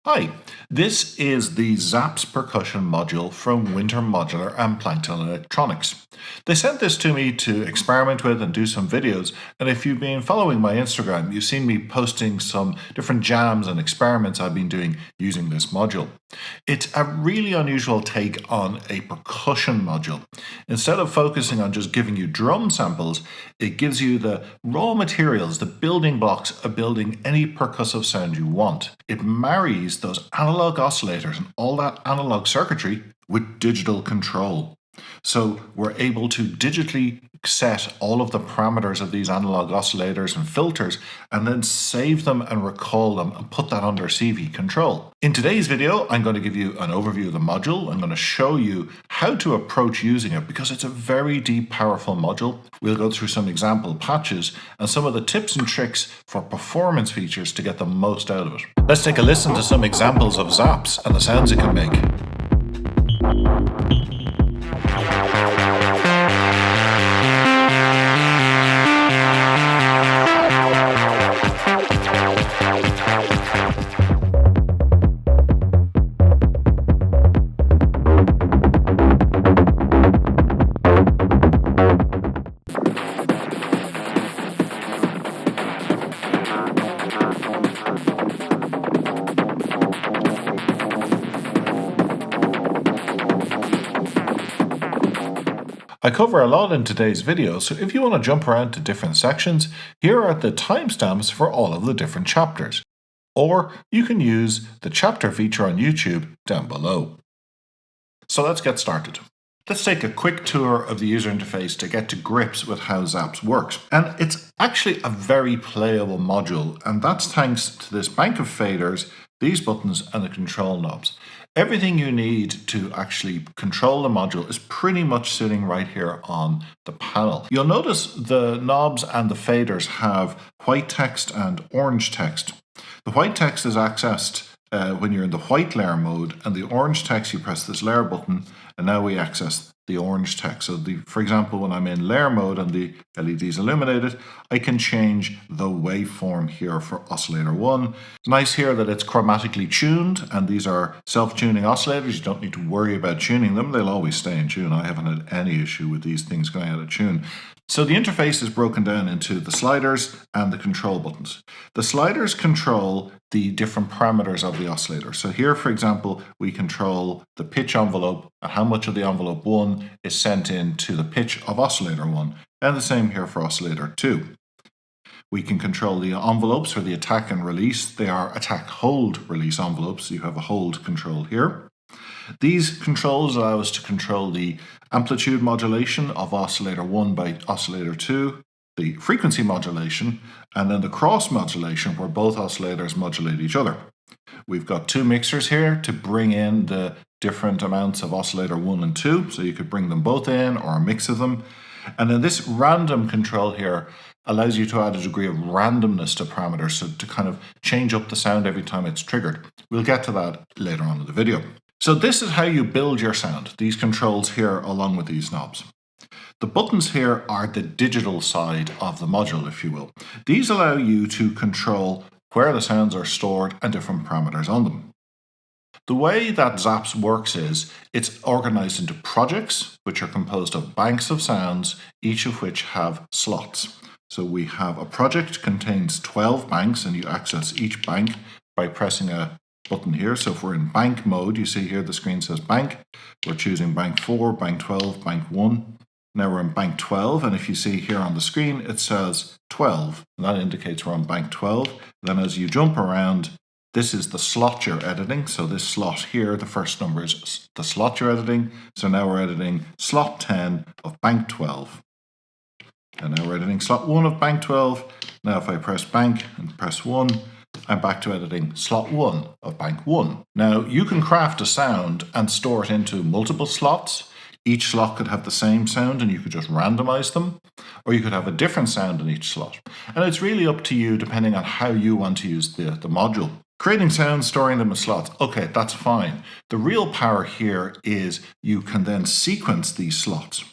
Hi, this is the Zaps percussion module from Winter Modular and Plankton Electronics. They sent this to me to experiment with and do some videos, and if you've been following my Instagram, you've seen me posting some different jams and experiments I've been doing using this module. It's a really unusual take on a percussion module. Instead of focusing on just giving you drum samples, it gives you the raw materials, the building blocks of building any percussive sound you want. It marries those analog oscillators and all that analog circuitry with digital control. So we're able to digitally set all of the parameters of these analog oscillators and filters and then save them and recall them and put that under CV control. In today's video, I'm going to give you an overview of the module. I'm going to show you how to approach using it because it's a very deep, powerful module. We'll go through some example patches and some of the tips and tricks for performance features to get the most out of it. Let's take a listen to some examples of zaps and the sounds it can make. I cover a lot in today's video, so if you want to jump around to different sections, here are the timestamps for all of the different chapters. Or you can use the chapter feature on YouTube down below. So let's get started. Let's take a quick tour of the user interface to get to grips with how Zaps works. And it's actually a very playable module, and that's thanks to this bank of faders, these buttons, and the control knobs. Everything you need to actually control the module is pretty much sitting right here on the panel. You'll notice the knobs and the faders have white text and orange text. The white text is accessed when you're in the white layer mode, and the orange text, you press this layer button, and now we access the orange text. So for example, when I'm in layer mode and the LED is illuminated, I can change the waveform here for oscillator 1. It's nice here that it's chromatically tuned, and these are self-tuning oscillators. You don't need to worry about tuning them. They'll always stay in tune. I haven't had any issue with these things going out of tune. So the interface is broken down into the sliders and the control buttons. The sliders control the different parameters of the oscillator. So here, for example, we control the pitch envelope and how much of the envelope 1 is sent in to the pitch of oscillator 1. And the same here for oscillator 2. We can control the envelopes for the attack and release. They are attack hold release envelopes. You have a hold control here. These controls allow us to control the amplitude modulation of oscillator 1 by oscillator 2, the frequency modulation, and then the cross modulation where both oscillators modulate each other. We've got two mixers here to bring in the different amounts of oscillator 1 and 2, so you could bring them both in or a mix of them. And then this random control here allows you to add a degree of randomness to parameters, so to kind of change up the sound every time it's triggered. We'll get to that later on in the video. So this is how you build your sound, these controls here along with these knobs. The buttons here are the digital side of the module, if you will. These allow you to control where the sounds are stored and different parameters on them. The way that Zaps works is it's organized into projects, which are composed of banks of sounds, each of which have slots. So we have a project contains 12 banks, and you access each bank by pressing a button here. So if we're in bank mode, you see here the screen says bank. We're choosing bank 4, bank 12, bank 1. Now we're in bank 12, and if you see here on the screen, it says 12, and that indicates we're on bank 12. Then as you jump around, this is the slot you're editing. So this slot here, the first number is the slot you're editing. So now we're editing slot 10 of bank 12. And now we're editing slot 1 of bank 12. Now if I press bank and press 1, I'm back to editing slot 1 of bank 1. Now you can craft a sound and store it into multiple slots. Each slot could have the same sound and you could just randomize them, or you could have a different sound in each slot. And it's really up to you depending on how you want to use the module. Creating sounds, storing them in slots, okay, that's fine. The real power here is you can then sequence these slots.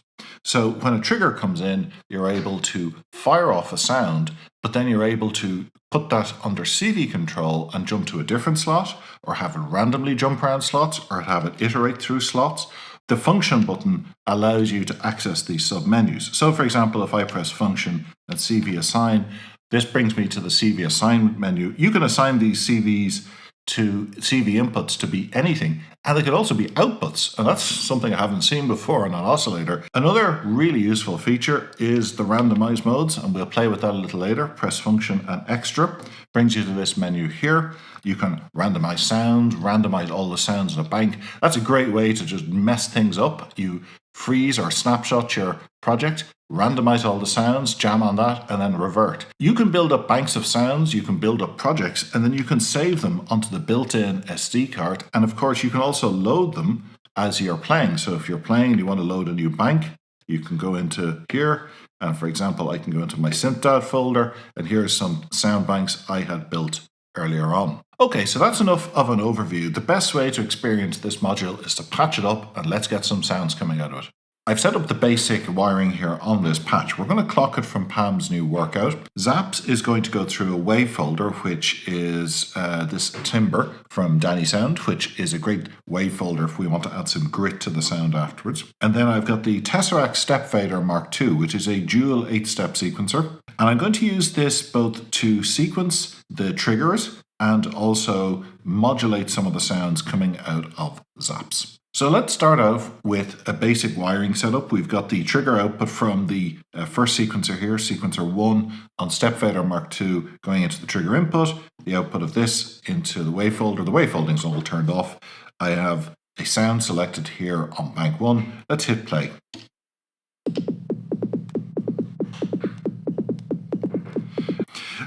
So when a trigger comes in, you're able to fire off a sound, but then you're able to put that under CV control and jump to a different slot, or have it randomly jump around slots, or have it iterate through slots. The function button allows you to access these submenus. So for example, if I press function and CV assign, this brings me to the CV assignment menu. You can assign these CV inputs to be anything, and they could also be outputs, and that's something I haven't seen before on an oscillator. Another really useful feature is the randomize modes, and we'll play with that a little later. Press function and extra brings you to this menu here. You can randomize sounds, randomize all the sounds in a bank. That's a great way to just mess things up. You freeze or snapshot your project, randomize all the sounds, jam on that, and then revert. You can build up banks of sounds, you can build up projects, and then you can save them onto the built-in SD card. And of course, you can also load them as you're playing. So if you're playing and you want to load a new bank, you can go into here. And for example, I can go into my synth-voice folder, and here's some sound banks I had built earlier on. Okay, so that's enough of an overview. The best way to experience this module is to patch it up, and let's get some sounds coming out of it. I've set up the basic wiring here on this patch. We're going to clock it from Pam's new workout. Zaps is going to go through a wave folder, which is this timbre from Danny Sound, which is a great wave folder if we want to add some grit to the sound afterwards. And then I've got the Tesseract Step Fader Mark II, which is a dual 8-step sequencer. And I'm going to use this both to sequence the triggers and also modulate some of the sounds coming out of Zaps. So let's start off with a basic wiring setup. We've got the trigger output from the first sequencer here, sequencer 1 on Step Fader Mark II going into the trigger input, the output of this into the wave folder. The wave folding's all turned off. I have a sound selected here on bank 1. Let's hit play.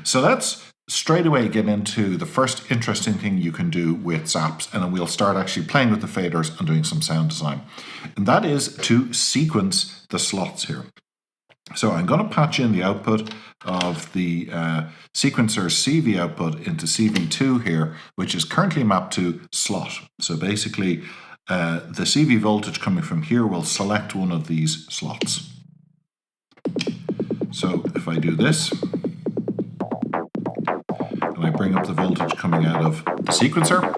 So that's straight away get into the first interesting thing you can do with Zaps, and then we'll start actually playing with the faders and doing some sound design. And that is to sequence the slots here. So I'm going to patch in the output of the sequencer CV output into CV2 here, which is currently mapped to slot. So basically the CV voltage coming from here will select one of these slots. So if I do this, and I bring up the voltage coming out of the sequencer,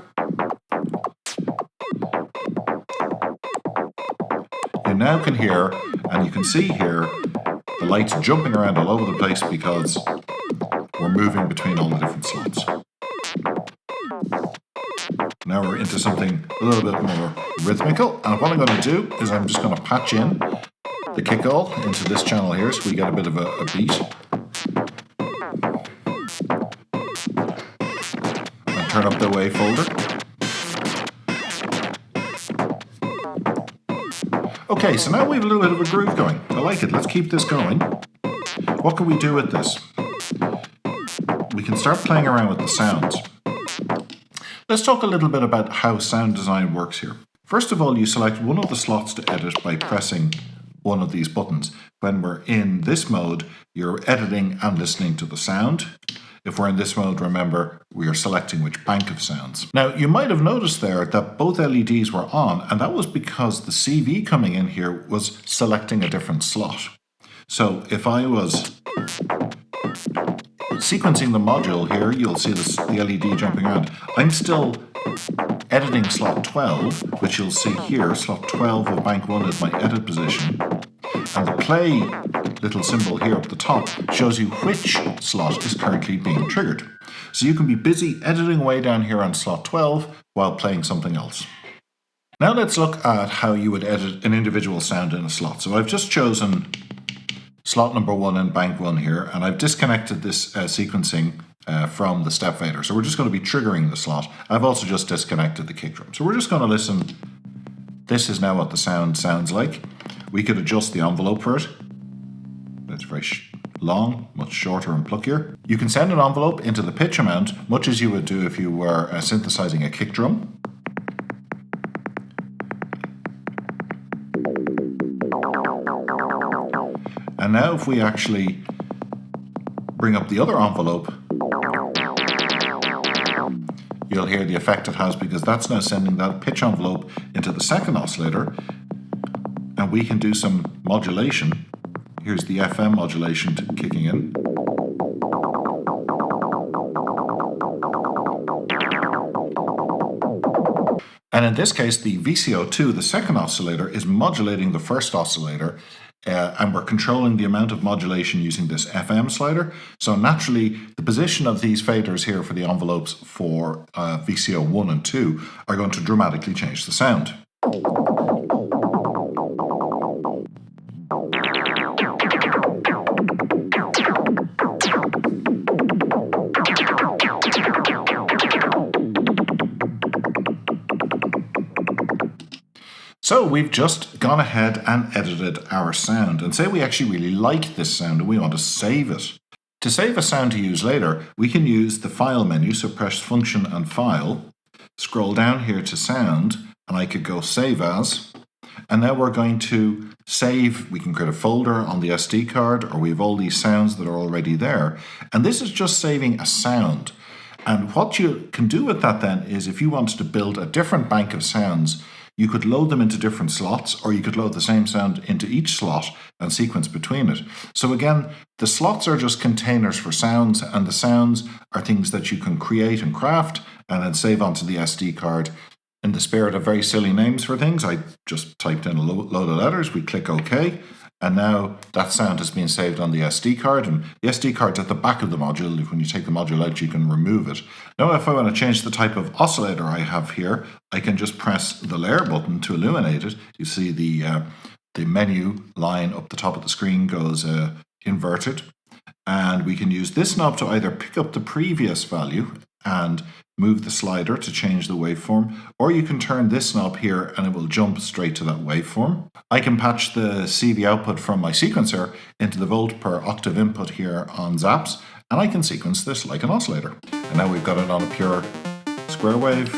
you now can hear, and you can see here, the lights jumping around all over the place because we're moving between all the different slots. Now we're into something a little bit more rhythmical, and what I'm going to do is I'm just going to patch in the kick-all into this channel here so we get a bit of a beat. Turn up the wave folder. Okay, so now we have a little bit of a groove going. I like it. Let's keep this going. What can we do with this? We can start playing around with the sounds. Let's talk a little bit about how sound design works here. First of all, you select one of the slots to edit by pressing one of these buttons. When we're in this mode, you're editing and listening to the sound. If we're in this mode, remember, we are selecting which bank of sounds. Now, you might have noticed there that both LEDs were on, and that was because the CV coming in here was selecting a different slot. So if I was sequencing the module here, you'll see the LED jumping around. I'm still editing slot 12, which you'll see here. Slot 12 of bank 1 is my edit position. And the play little symbol here up the top shows you which slot is currently being triggered. So you can be busy editing away down here on slot 12 while playing something else. Now let's look at how you would edit an individual sound in a slot. So I've just chosen slot number 1 in bank 1 here, and I've disconnected this sequencing from the step fader. So we're just going to be triggering the slot. I've also just disconnected the kick drum. So we're just going to listen. This is now what the sound sounds like. We could adjust the envelope for it. It's very long, much shorter and pluckier. You can send an envelope into the pitch amount, much as you would do if you were synthesizing a kick drum. And now if we actually bring up the other envelope, you'll hear the effect it has, because that's now sending that pitch envelope into the second oscillator. and we can do some modulation. Here's the FM modulation kicking in. And in this case, the VCO2, the second oscillator, is modulating the first oscillator, and we're controlling the amount of modulation using this FM slider. So naturally, the position of these faders here for the envelopes for VCO1 and 2 are going to dramatically change the sound. So we've just gone ahead and edited our sound, and say we actually really like this sound and we want to save it. To save a sound to use later, we can use the File menu, so press Function and File, scroll down here to Sound, and I could go Save As, and now we're going to save. We can create a folder on the SD card, or we have all these sounds that are already there, and this is just saving a sound. And what you can do with that then is, if you wanted to build a different bank of sounds, you could load them into different slots, or you could load the same sound into each slot and sequence between it. So again, the slots are just containers for sounds, and the sounds are things that you can create and craft and then save onto the SD card. In the spirit of very silly names for things, I just typed in a load of letters, we click OK, and now that sound has been saved on the SD card, and the SD card's at the back of the module. When you take the module out, you can remove it. Now if I want to change the type of oscillator I have here, I can just press the layer button to illuminate it. You see the menu line up the top of the screen goes inverted, and we can use this knob to either pick up the previous value and move the slider to change the waveform, or you can turn this knob here and it will jump straight to that waveform. I can patch the CV output from my sequencer into the volt per octave input here on Zaps, and I can sequence this like an oscillator. And now we've got it on a pure square wave.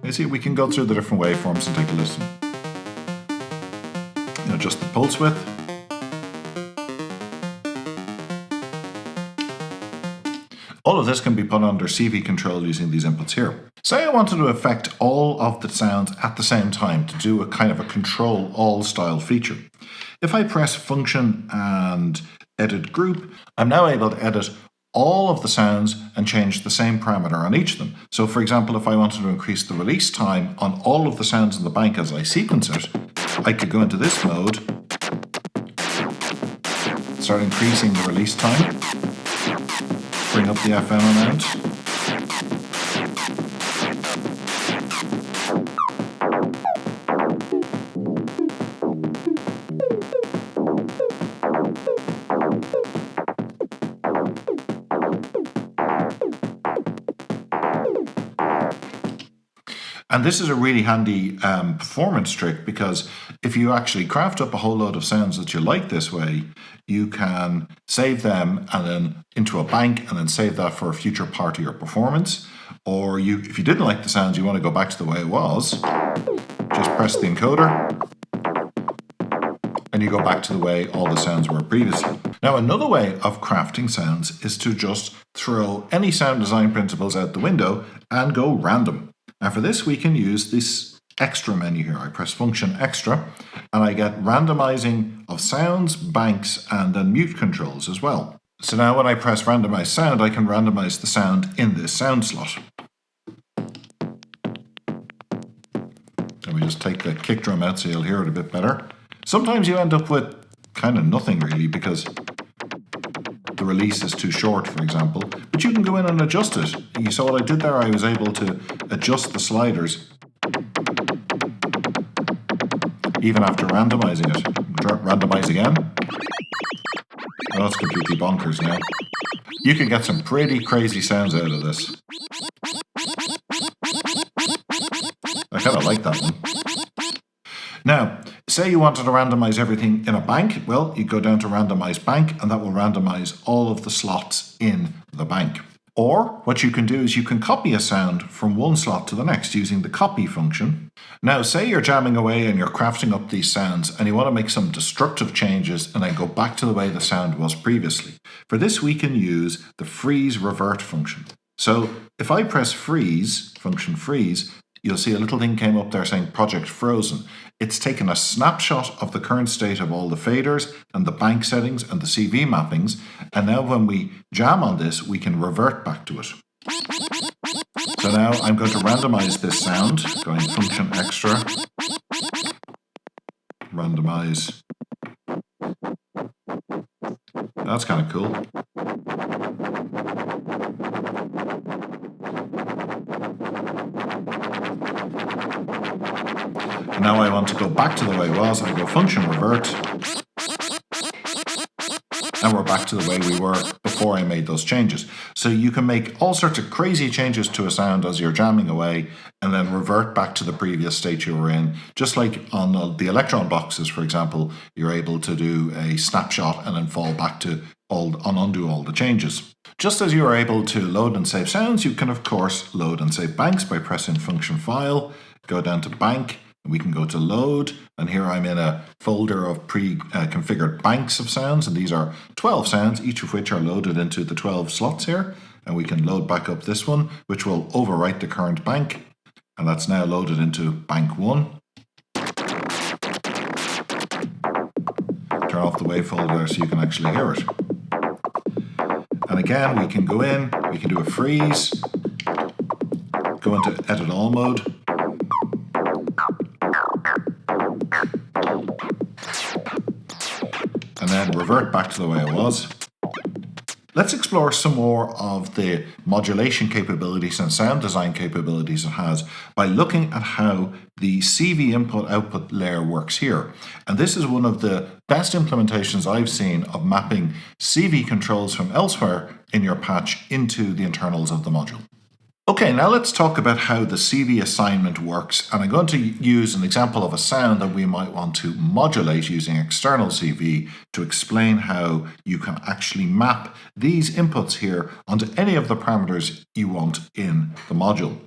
You see, we can go through the different waveforms and take a listen. Adjust the pulse width. All of this can be put under CV control using these inputs here. Say I wanted to affect all of the sounds at the same time to do a kind of a control all style feature. If I press Function and Edit Group, I'm now able to edit all of the sounds and change the same parameter on each of them. So for example, if I wanted to increase the release time on all of the sounds in the bank as I sequence it, I could go into this mode, start increasing the release time, bring up the FM amount. And this is a really handy performance trick, because if you actually craft up a whole load of sounds that you like this way, you can save them and then into a bank and then save that for a future part of your performance. Or if you didn't like the sounds, you want to go back to the way it was, just press the encoder and you go back to the way all the sounds were previously. Now another way of crafting sounds is to just throw any sound design principles out the window and go random. Now for this we can use this extra menu here. I press Function Extra and I get randomizing of sounds, banks, and then mute controls as well. So now when I press Randomize Sound, I can randomize the sound in this sound slot. And we just take the kick drum out so you'll hear it a bit better. Sometimes you end up with kind of nothing really because the release is too short, for example, but you can go in and adjust it. You saw what I did there? I was able to adjust the sliders even after randomizing it. Randomize again. Oh, that's completely bonkers now. You can get some pretty crazy sounds out of this. I kind of like that one. Now, say you wanted to randomize everything in a bank. Well, you go down to Randomize Bank and that will randomize all of the slots in the bank. Or what you can do is you can copy a sound from one slot to the next using the copy function. Now, say you're jamming away and you're crafting up these sounds and you want to make some destructive changes and then go back to the way the sound was previously. For this, we can use the freeze revert function. So if I press freeze, function freeze, you'll see a little thing came up there saying project frozen. It's taken a snapshot of the current state of all the faders and the bank settings and the CV mappings, and now when we jam on this, we can revert back to it. So now I'm going to randomize this sound, going function extra, randomize. That's kind of cool. Now I want to go back to the way it was. I go function revert. And we're back to the way we were before I made those changes. So you can make all sorts of crazy changes to a sound as you're jamming away and then revert back to the previous state you were in. Just like on the Electron boxes, for example, you're able to do a snapshot and then fall back to undo all the changes. Just as you are able to load and save sounds, you can of course load and save banks by pressing function file, go down to bank, and we can go to load, and here I'm in a folder of pre-configured banks of sounds, and these are 12 sounds, each of which are loaded into the 12 slots here, and we can load back up this one, which will overwrite the current bank, and that's now loaded into bank 1. Turn off the wave folder there so you can actually hear it. And again, we can go in, we can do a freeze, go into edit all mode, and then revert back to the way it was. Let's explore some more of the modulation capabilities and sound design capabilities it has by looking at how the CV input-output layer works here. And this is one of the best implementations I've seen of mapping CV controls from elsewhere in your patch into the internals of the module. Okay, now let's talk about how the CV assignment works, and I'm going to use an example of a sound that we might want to modulate using external CV to explain how you can actually map these inputs here onto any of the parameters you want in the module.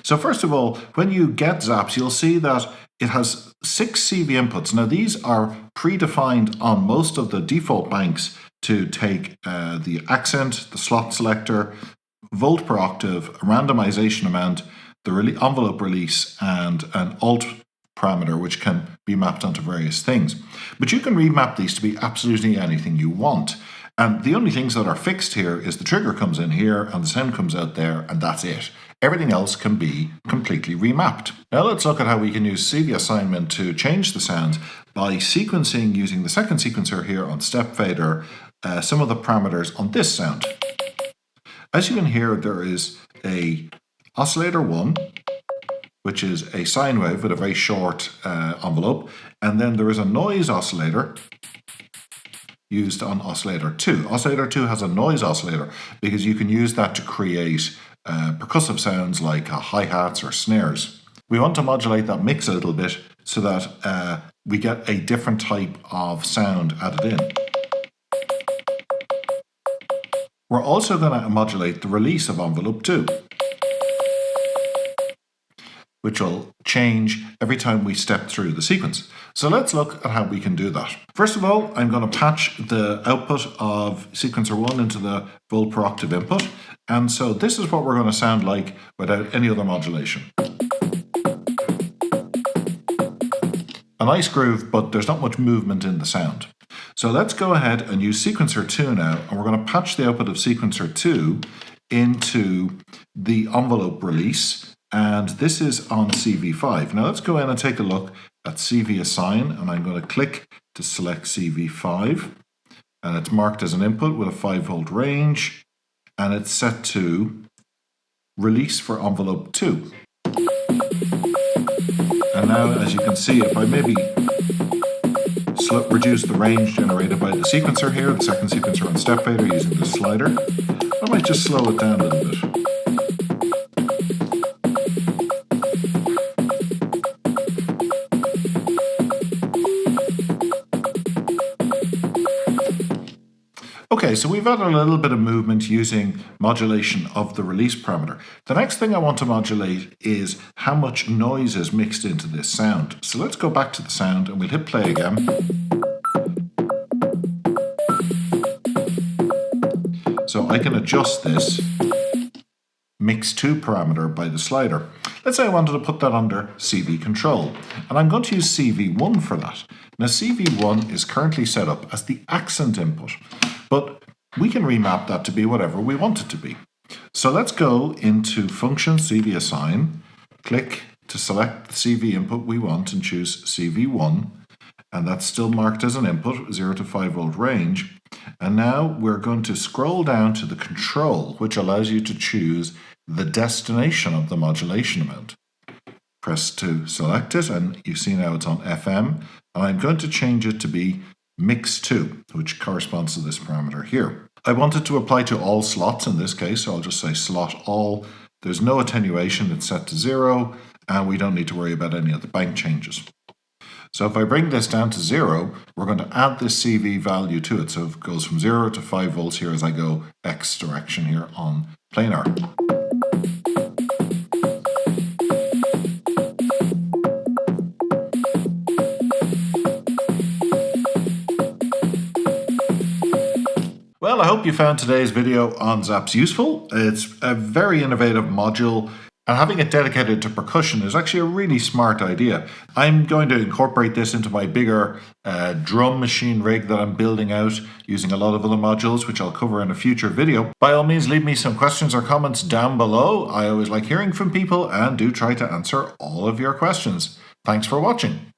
So first of all, when you get Zaps, you'll see that it has 6 CV inputs. Now these are predefined on most of the default banks to take the accent, the slot selector, volt per octave, randomization amount, the envelope release, and an alt parameter which can be mapped onto various things. But you can remap these to be absolutely anything you want. And the only things that are fixed here is the trigger comes in here and the sound comes out there, and that's it. Everything else can be completely remapped. Now let's look at how we can use CV assignment to change the sound by sequencing using the second sequencer here on step fader, some of the parameters on this sound. As you can hear, there is a oscillator 1, which is a sine wave with a very short envelope, and then there is a noise oscillator used on oscillator 2. Oscillator 2 has a noise oscillator because you can use that to create percussive sounds like hi-hats or snares. We want to modulate that mix a little bit so that we get a different type of sound added in. We're also going to modulate the release of envelope 2, which will change every time we step through the sequence. So let's look at how we can do that. First of all, I'm going to patch the output of sequencer 1 into the volt per octave input. And so this is what we're going to sound like without any other modulation. A nice groove, but there's not much movement in the sound. So let's go ahead and use sequencer 2 now, and we're going to patch the output of sequencer 2 into the envelope release, and this is on CV5. Now let's go in and take a look at CV assign, and I'm going to click to select CV5, and it's marked as an input with a 5-volt range, and it's set to release for envelope 2. And now, as you can see, if I maybe reduce the range generated by the sequencer here, the second sequencer on step fader using the slider, I might just slow it down a little bit. Okay, so we've added a little bit of movement using modulation of the release parameter. The next thing I want to modulate is how much noise is mixed into this sound. So let's go back to the sound and we'll hit play again. So I can adjust this mix2 parameter by the slider. Let's say I wanted to put that under CV control, and I'm going to use CV1 for that. Now CV1 is currently set up as the accent input, but we can remap that to be whatever we want it to be. So let's go into function CV assign, click to select the CV input we want and choose CV1, and that's still marked as an input, 0 to 5 volt range. And now we're going to scroll down to the control, which allows you to choose the destination of the modulation amount. Press to select it, and you see now it's on FM, and I'm going to change it to be mix2, which corresponds to this parameter here. I want it to apply to all slots in this case, so I'll just say slot all. There's no attenuation, it's set to 0, and we don't need to worry about any of the bank changes. So if I bring this down to 0, we're going to add this CV value to it. So it goes from 0 to 5 volts here as I go X direction here on planar. Well, I hope you found today's video on Zaps useful. It's a very innovative module, and having it dedicated to percussion is actually a really smart idea. I'm going to incorporate this into my bigger drum machine rig that I'm building out using a lot of other modules, which I'll cover in a future video. By all means, leave me some questions or comments down below. I always like hearing from people and do try to answer all of your questions. Thanks for watching.